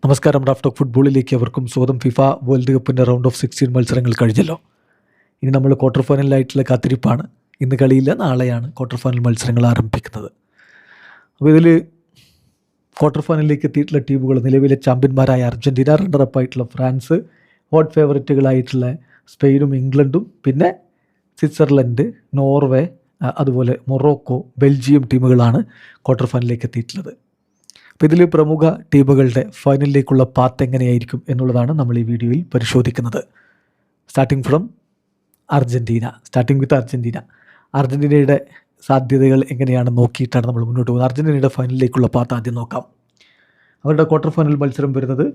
നമസ്കാരം. Raf talk ഫുട്ബോളിലേക്ക് അവർക്കും സ്വാഗതം. ഫിഫ വേൾഡ് കപ്പിൻ്റെ റൗണ്ട് ഓഫ് 16 മത്സരങ്ങൾ കഴിഞ്ഞല്ലോ. ഇനി നമ്മൾ ക്വാർട്ടർ ഫൈനലിലായിട്ടുള്ള കാത്തിരിപ്പാണ്. ഇന്ന് കളിയില്ല, നാളെയാണ് ക്വാർട്ടർ ഫൈനൽ മത്സരങ്ങൾ ആരംഭിക്കുന്നത്. അപ്പോൾ ഇതിൽ ക്വാർട്ടർ ഫൈനലിലേക്ക് എത്തിയിട്ടുള്ള ടീമുകൾ നിലവിലെ ചാമ്പ്യന്മാരായ അർജൻറ്റീന, റണ്ണറപ്പായിട്ടുള്ള ഫ്രാൻസ്, ഹോട്ട് ഫേവററ്റുകളായിട്ടുള്ള സ്പെയിനും ഇംഗ്ലണ്ടും, പിന്നെ സ്വിറ്റ്സർലൻഡ്, നോർവേ, അതുപോലെ മൊറോക്കോ, ബെൽജിയം ടീമുകളാണ് ക്വാർട്ടർ ഫൈനലിലേക്ക് എത്തിയിട്ടുള്ളത്. അപ്പോൾ ഇതിൽ പ്രമുഖ ടീമുകളുടെ ഫൈനലിലേക്കുള്ള പാത്ത് എങ്ങനെയായിരിക്കും എന്നുള്ളതാണ് നമ്മൾ ഈ വീഡിയോയിൽ പരിശോധിക്കുന്നത്. Starting with Argentina. അർജൻറ്റീനയുടെ സാധ്യതകൾ എങ്ങനെയാണെന്ന് നോക്കിയിട്ടാണ് നമ്മൾ മുന്നോട്ട് പോകുന്നത്. അർജൻറ്റീനയുടെ ഫൈനലിലേക്കുള്ള പാത്ത് ആദ്യം നോക്കാം. അവരുടെ ക്വാർട്ടർ ഫൈനൽ മത്സരം വരുന്നത്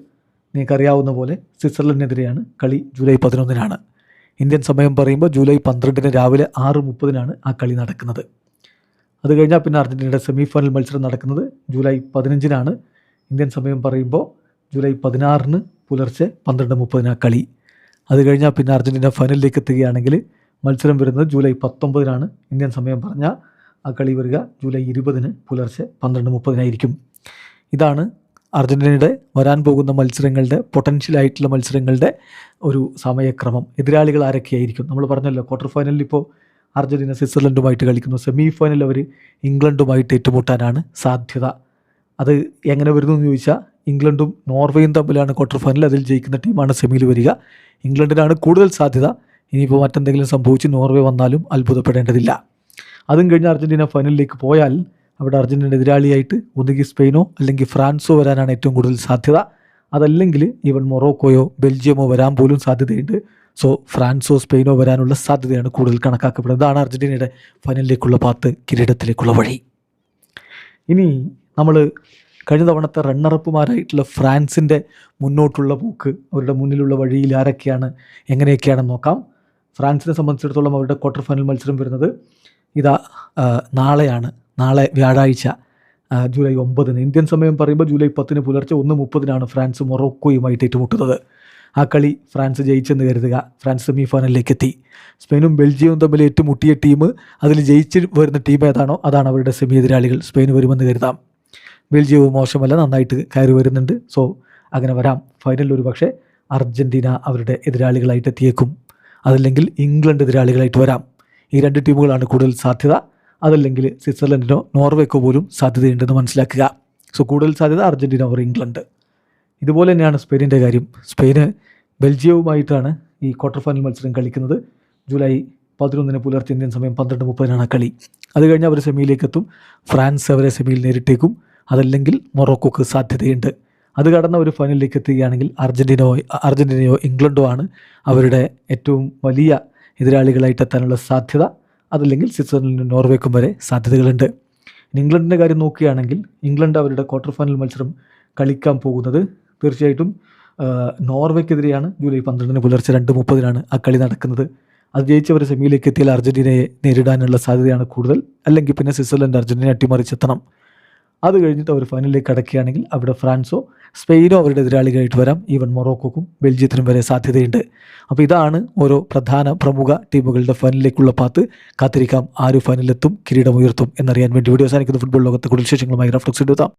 നിങ്ങൾക്കറിയാവുന്ന പോലെ സ്വിറ്റ്സർലൻഡിനെതിരെയാണ്. കളി ജൂലൈ 11 ഇന്ത്യൻ സമയം പറയുമ്പോൾ ജൂലൈ 12 രാവിലെ 6:30 ആ കളി നടക്കുന്നത്. അത് കഴിഞ്ഞാൽ പിന്നെ അർജൻറ്റീനയുടെ സെമി ഫൈനൽ മത്സരം നടക്കുന്നത് ജൂലൈ 15 ഇന്ത്യൻ സമയം പറയുമ്പോൾ ജൂലൈ 16 പുലർച്ചെ 12:30 കളി. അത് കഴിഞ്ഞാൽ പിന്നെ അർജൻറ്റീന ഫൈനലിലേക്ക് എത്തുകയാണെങ്കിൽ മത്സരം വരുന്നത് ജൂലൈ 19 ഇന്ത്യൻ സമയം പറഞ്ഞാൽ ആ കളി വരിക ജൂലൈ 20 പുലർച്ചെ 12:30 ഇതാണ് അർജൻറ്റീനയുടെ വരാൻ പോകുന്ന മത്സരങ്ങളുടെ പൊട്ടൻഷ്യലായിട്ടുള്ള മത്സരങ്ങളുടെ ഒരു സമയക്രമം. എതിരാളികൾ ആരൊക്കെയായിരിക്കും? നമ്മൾ പറഞ്ഞല്ലോ, ക്വാർട്ടർ ഫൈനലിൽ ഇപ്പോൾ അർജൻറ്റീന സ്വിറ്റ്സർലൻഡുമായിട്ട് കളിക്കുന്നു. സെമി ഫൈനലിൽ അവർ ഇംഗ്ലണ്ടുമായിട്ട് ഏറ്റുമുട്ടാനാണ് സാധ്യത. അത് എങ്ങനെ വരുന്നു എന്ന് ചോദിച്ചാൽ, ഇംഗ്ലണ്ടും നോർവേയും തമ്മിലാണ് ക്വാർട്ടർ ഫൈനൽ. അതിൽ ജയിക്കുന്ന ടീമാണ് സെമിയിൽ വരിക. ഇംഗ്ലണ്ടിനാണ് കൂടുതൽ സാധ്യത. ഇനിയിപ്പോൾ മറ്റെന്തെങ്കിലും സംഭവിച്ച് നോർവേ വന്നാലും അത്ഭുതപ്പെടേണ്ടതില്ല. അതും കഴിഞ്ഞ് അർജൻറ്റീന ഫൈനലിലേക്ക് പോയാൽ അവിടെ അർജൻറ്റീന എതിരാളിയായിട്ട് ഒന്നുകിൽ സ്പെയിനോ അല്ലെങ്കിൽ ഫ്രാൻസോ വരാനാണ് ഏറ്റവും കൂടുതൽ സാധ്യത. അതല്ലെങ്കിൽ ഈവൻ മൊറോക്കോയോ ബെൽജിയമോ വരാൻ പോലും സാധ്യതയുണ്ട്. സോ ഫ്രാൻസോ സ്പെയിനോ വരാനുള്ള സാധ്യതയാണ് കൂടുതൽ കണക്കാക്കപ്പെടുന്നത്. ഇതാണ് അർജൻറ്റീനയുടെ ഫൈനലിലേക്കുള്ള പാത്ത്, കിരീടത്തിലേക്കുള്ള വഴി. ഇനി നമ്മൾ കഴിഞ്ഞ തവണത്തെ റണ്ണറപ്പുമാരായിട്ടുള്ള ഫ്രാൻസിൻ്റെ മുന്നോട്ടുള്ള പോക്ക്, അവരുടെ മുന്നിലുള്ള വഴിയിൽ ആരൊക്കെയാണ്, എങ്ങനെയൊക്കെയാണെന്ന് നോക്കാം. ഫ്രാൻസിനെ സംബന്ധിച്ചിടത്തോളം അവരുടെ ക്വാർട്ടർ ഫൈനൽ മത്സരം വരുന്നത് നാളെ വ്യാഴാഴ്ച ജൂലൈ 9 ഇന്ത്യൻ സമയം പറയുമ്പോൾ ജൂലൈ 10 പുലർച്ചെ 1:30 ഫ്രാൻസ് മൊറോക്കോയുമായിട്ട് ഏറ്റുമുട്ടുന്നത്. ആ കളി ഫ്രാൻസ് ജയിച്ചെന്ന് കരുതുക. ഫ്രാൻസ് സെമി ഫൈനലിലേക്ക് എത്തി. സ്പെയിനും ബെൽജിയവും തമ്മിൽ ഏറ്റുമുട്ടിയ ടീം, അതിൽ ജയിച്ച് വരുന്ന ടീം ഏതാണോ അതാണ് അവരുടെ സെമി എതിരാളികൾ. സ്പെയിൻ വരുമെന്ന് കരുതാം. ബെൽജിയവും മോശമല്ല, നന്നായിട്ട് കയറി വരുന്നുണ്ട്. സോ അങ്ങനെ വരാം. ഫൈനലിൽ ഒരു പക്ഷേ അർജൻറ്റീന അവരുടെ എതിരാളികളായിട്ട് എത്തിയേക്കും. അതല്ലെങ്കിൽ ഇംഗ്ലണ്ട് എതിരാളികളായിട്ട് വരാം. ഈ രണ്ട് ടീമുകളാണ് കൂടുതൽ സാധ്യത. അതല്ലെങ്കിൽ സ്വിറ്റ്സർലൻഡിനോ നോർവേക്കോ പോലും സാധ്യതയുണ്ടെന്ന് മനസ്സിലാക്കുക. സോ കൂടുതൽ സാധ്യത അർജൻറ്റീന ഓർ ഇംഗ്ലണ്ട്. ഇതുപോലെ തന്നെയാണ് സ്പെയിനിൻ്റെ കാര്യം. സ്പെയിന് ബെൽജിയവുമായിട്ടാണ് ഈ ക്വാർട്ടർ ഫൈനൽ മത്സരം കളിക്കുന്നത്. ജൂലൈ 11 പുലർച്ചെ ഇന്ത്യൻ സമയം 12:30 കളി. അത് കഴിഞ്ഞ് അവർ സെമിയിലേക്ക് എത്തും. ഫ്രാൻസ് അവരെ സെമിയിൽ നേരിട്ടേക്കും. അതല്ലെങ്കിൽ മൊറോക്കോക്ക് സാധ്യതയുണ്ട്. അത് കടന്ന ഒരു ഫൈനലിലേക്ക് എത്തുകയാണെങ്കിൽ അർജൻറ്റീനയോ ഇംഗ്ലണ്ടോ ആണ് അവരുടെ ഏറ്റവും വലിയ എതിരാളികളായിട്ട് എത്താനുള്ള സാധ്യത. അതല്ലെങ്കിൽ സ്വിറ്റ്സർലൻഡിനും നോർവേക്കും വരെ സാധ്യതകളുണ്ട്. ഇംഗ്ലണ്ടിൻ്റെ കാര്യം നോക്കുകയാണെങ്കിൽ ഇംഗ്ലണ്ട് അവരുടെ ക്വാർട്ടർ ഫൈനൽ മത്സരം കളിക്കാൻ പോകുന്നത് തീർച്ചയായിട്ടും നോർവേക്കെതിരെയാണ്. ജൂലൈ 12 പുലർച്ചെ 2:30 ആ കളി നടക്കുന്നത്. അത് ജയിച്ചവർ സെമിയിലേക്ക് എത്തിയാൽ അർജൻറ്റീനയെ നേരിടാനുള്ള സാധ്യതയാണ് കൂടുതൽ. അല്ലെങ്കിൽ പിന്നെ സ്വിറ്റ്സർലൻഡ് അർജൻറ്റീന അട്ടിമറിച്ചെത്തണം. അത് കഴിഞ്ഞിട്ട് അവർ ഫൈനലിലേക്ക് കടക്കുകയാണെങ്കിൽ അവിടെ ഫ്രാൻസോ സ്പെയിനോ അവരുടെ എതിരാളികളായിട്ട് വരാം. ഈവൻ മൊറോക്കോക്കും ബെൽജിയത്തിനും വരെ സാധ്യതയുണ്ട്. അപ്പോൾ ഇതാണ് ഓരോ പ്രമുഖ ടീമുകളുടെ ഫൈനലിലേക്കുള്ള പാത്ത്. കാത്തിരിക്കാം, ആര് ഫൈനലിലെത്തും, കിരീടമുയർത്തും എന്നറിയാൻ വേണ്ടി. വീഡിയോ അവസാനിക്കുന്ന ഫുട്ബോൾ ലോകത്തെ കൂടുതൽ വിശേഷങ്ങളുമായി റാഫ് ടോക്സ് എത്താം.